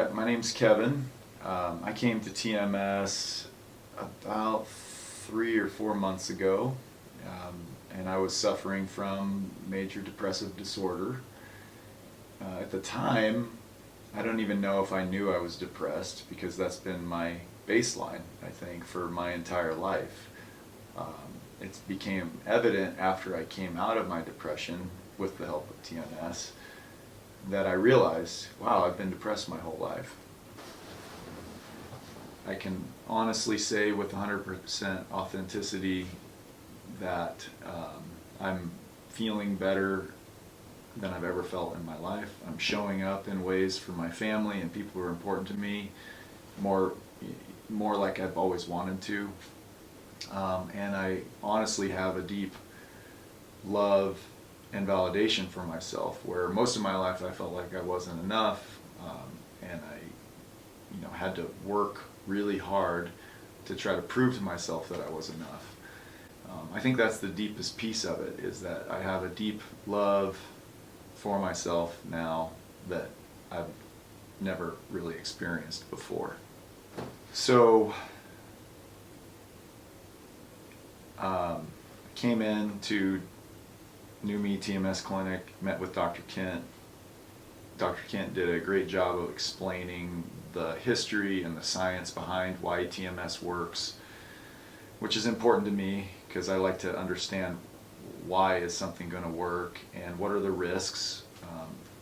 My name's Kevin. I came to TMS about 3 or 4 months ago, and I was suffering from major depressive disorder. At the time, I don't even know if I knew I was depressed because that's been my baseline, I think, for my entire life. It became evident after I came out of my depression with the help of TMS that I realized, wow, I've been depressed my whole life. I can honestly say with 100% authenticity that I'm feeling better than I've ever felt in my life. I'm showing up in ways for my family and people who are important to me more, more like I've always wanted to. And I honestly have a deep love and validation for myself, where most of my life I felt like I wasn't enough, and I had to work really hard to try to prove to myself that I was enough. I think that's the deepest piece of it, is that I have a deep love for myself now that I've never really experienced before. So I came in to New Me TMS Clinic, met with Dr. Kent. Dr. Kent did a great job of explaining the history and the science behind why TMS works, which is important to me because I like to understand why is something going to work and what are the risks.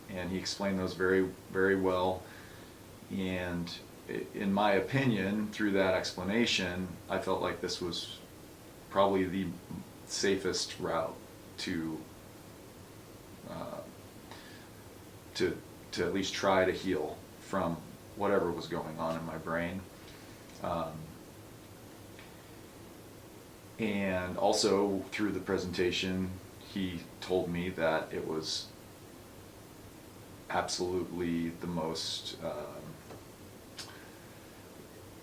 And he explained those very, very well. And in my opinion, through that explanation, I felt like this was probably the safest route to to at least try to heal from whatever was going on in my brain. And also through the presentation, he told me that it was absolutely the most,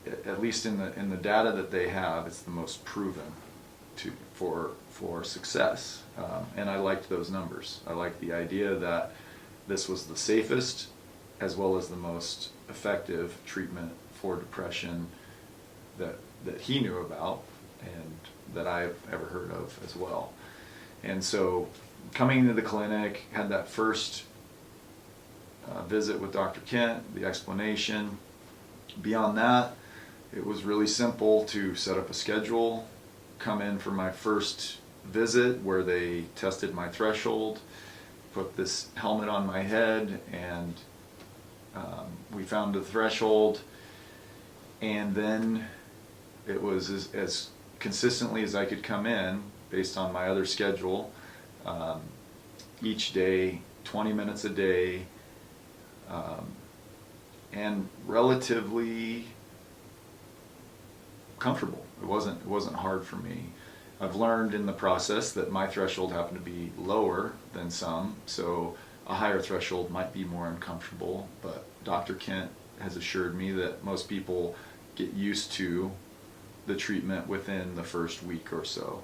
at least in the data that they have, it's the most proven for success. And I liked those numbers. I liked the idea that this was the safest as well as the most effective treatment for depression that he knew about and that I've ever heard of as well. And so coming into the clinic, had that first visit with Dr. Kent, the explanation. Beyond that, it was really simple to set up a schedule, come in for my first visit where they tested my threshold, put this helmet on my head, and we found the threshold, and then it was as consistently as I could come in based on my other schedule, each day, 20 minutes a day, and relatively comfortable. It wasn't hard for me. I've learned in the process that my threshold happened to be lower than some, so a higher threshold might be more uncomfortable, but Dr. Kent has assured me that most people get used to the treatment within the first week or so,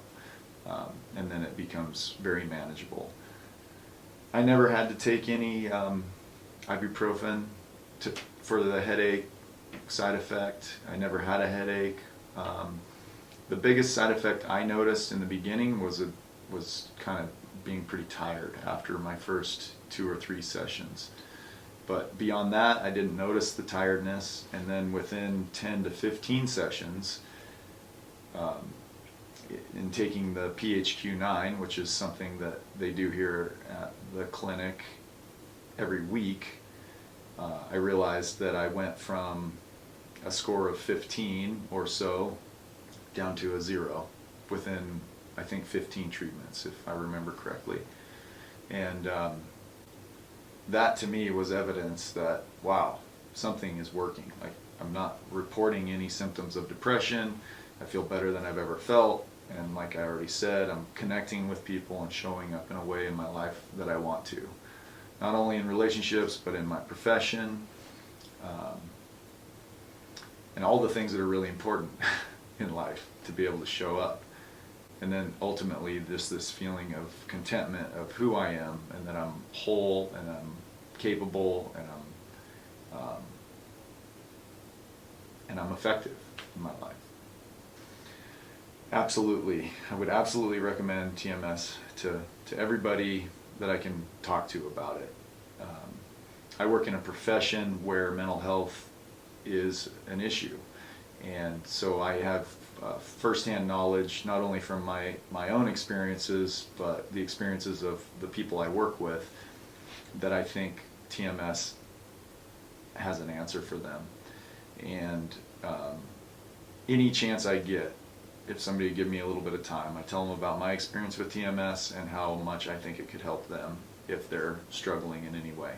and then it becomes very manageable. I never had to take any ibuprofen for the headache side effect. I never had a headache. The biggest side effect I noticed in the beginning was kind of being pretty tired after my first 2 or 3 sessions. But beyond that, I didn't notice the tiredness, and then within 10 to 15 sessions, in taking the PHQ-9, which is something that they do here at the clinic every week, I realized that I went from a score of 15 or so down to a 0 within, I think, 15 treatments, if I remember correctly. And that to me was evidence that, wow, something is working. Like, I'm not reporting any symptoms of depression. I feel better than I've ever felt. And like I already said, I'm connecting with people and showing up in a way in my life that I want to. Not only in relationships, but in my profession, and all the things that are really important in life to be able to show up. And then ultimately just this feeling of contentment of who I am, and that I'm whole and I'm capable and I'm and I'm effective in my life. Absolutely, I would absolutely recommend TMS to everybody that I can talk to about it. I work in a profession where mental health is an issue, and so I have firsthand knowledge not only from my own experiences, but the experiences of the people I work with, that I think TMS has an answer for them. And any chance I get, if somebody would give me a little bit of time, I tell them about my experience with TMS and how much I think it could help them if they're struggling in any way.